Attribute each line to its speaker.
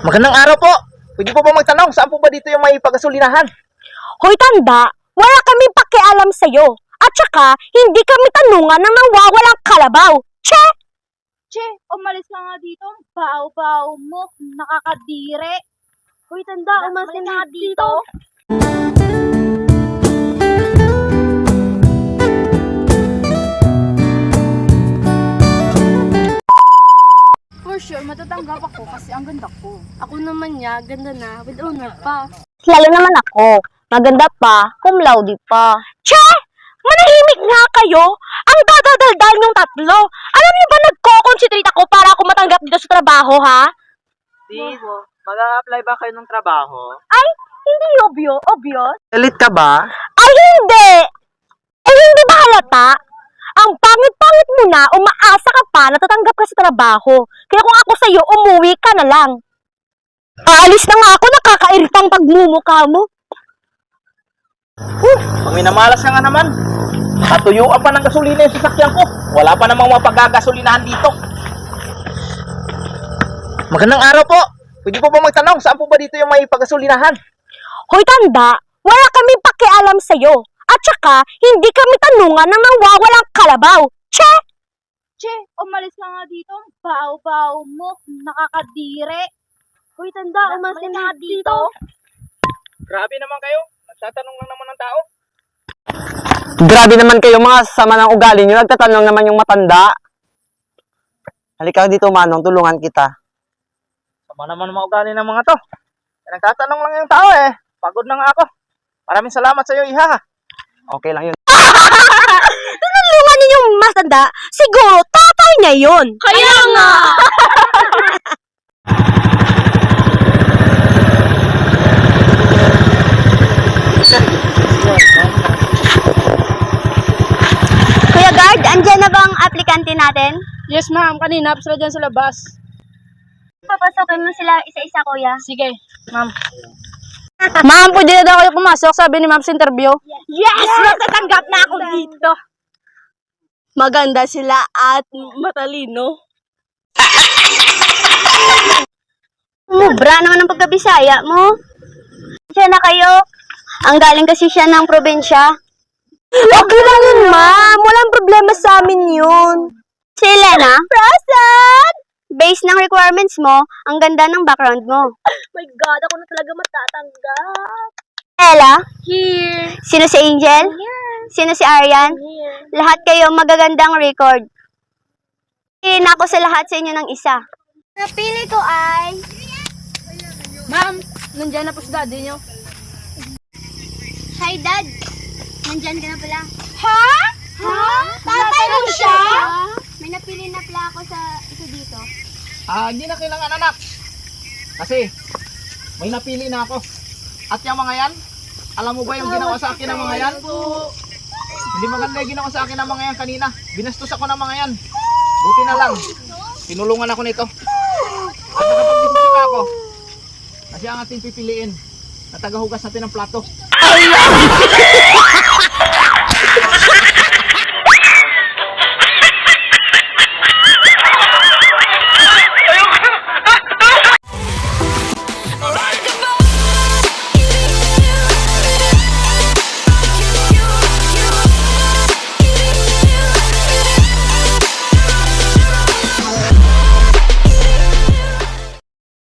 Speaker 1: Magandang araw po. Pwede po ba magtanong, saan po ba dito yung may pagasolinahan?
Speaker 2: Hoy tanda, wala kaming pakialam sa'yo. At saka, hindi kami tanungan ng nawawalang kalabaw. Che!
Speaker 3: Che, umalis ka nga dito. Baw-baw mo. Nakakadire. Hoy, tanda, umalis ka nga dito. For sure, matatanggap ako kasi ang ganda ko. Ako naman niya, ganda na, with honor pa.
Speaker 2: Lalo naman ako. Maganda pa, cum laude pa. Che! Manahimik nga kayo! Ang dadaldal ng tatlo! Alam niyo ba nagko-concentrate ako para ako matanggap dito sa trabaho, ha?
Speaker 1: Digo, mag-a-apply ba kayo ng trabaho?
Speaker 2: Ay, hindi obvious?
Speaker 1: Elite ka ba?
Speaker 2: Ay, hindi! Eh, hindi ba halata? Ang pangit-pangit mo na, umaasa ka pa na tatanggap ka sa trabaho. Kaya kung ako sa'yo, umuwi ka na lang. Aalis na nga ako, nakakairitang pagmumukha mo.
Speaker 1: Pag minamalas ka nga naman. Katuyuan pa ng gasolina yung sasakyan ko. Wala pa namang mapagagasolinahan dito. Magandang araw po. Pwede po ba magtanong, saan po ba dito yung may pagasolinahan?
Speaker 2: Hoy tanda, wala kaming pakialam sa'yo. At saka, hindi kami tanungan ng nawawalang kalabaw. Che!
Speaker 3: Che, umalis ka nga dito. Baw-baw mo. Nakakadire. Hoy, tanda, umalis ka nga dito.
Speaker 1: Grabe naman kayo. Nagtatanong lang naman ng tao.
Speaker 4: Grabe naman kayo, mga sama ng ugali nyo. Nagtatanong naman yung matanda. Halika dito, Manong. Tulungan kita.
Speaker 1: Sama naman ang mga ugali ng mga to. Nagtatanong lang yung tao eh. Pagod na nga ako. Maraming salamat sa iyo, iha.
Speaker 4: Okay lang yun.
Speaker 2: Tinulungan niyo yung matanda. Siguro, tatay niya yun.
Speaker 3: Kaya nga!
Speaker 2: Kuya Guard, andyan na bang aplikante natin?
Speaker 3: Yes, ma'am. Kanina, sila dyan sa labas.
Speaker 2: Papasokin mo sila isa-isa, kuya.
Speaker 3: Sige, ma'am. Ma'am, pwede na daw kayo pumasok, sabi ni ma'am sa interview.
Speaker 2: Yes! Matatanggap na ako dito. Maganda sila at matalino. Mubra naman ang pagkabisaya mo. Siya na kayo. Ang galing kasi siya ng probinsya. Okay lang yun, ma'am. Walang problema sa amin yun. Si Elena? Present! Based ng requirements mo, ang ganda ng background mo.
Speaker 3: My God, ako na talaga matatanggap.
Speaker 2: Ella?
Speaker 3: Here.
Speaker 2: Sino si Angel? Sino si Arian?
Speaker 3: Here.
Speaker 2: Lahat kayo magagandang record. Piliin ako sa lahat sa inyo ng isa. Napili ko ay...
Speaker 3: Ma'am, nandiyan na po si daddy niyo.
Speaker 2: Hi, Dad. Nandyan ka na pala.
Speaker 3: Ha?
Speaker 2: Ha? Tatay mo siya? May napili na pala ako sa isa dito.
Speaker 1: Hindi na kailangan anak. Kasi, may napili na ako. At yung mga yan, alam mo ba yung ginawa sa akin ng mga yan? Hindi maganda yung ginawa sa akin ng mga yan kanina. Binastos ako ng mga yan. Buti na lang. Tinulungan ako nito. At nakapag-desisyon ako. Kasi ang ating pipiliin na tagahugas natin ng plato.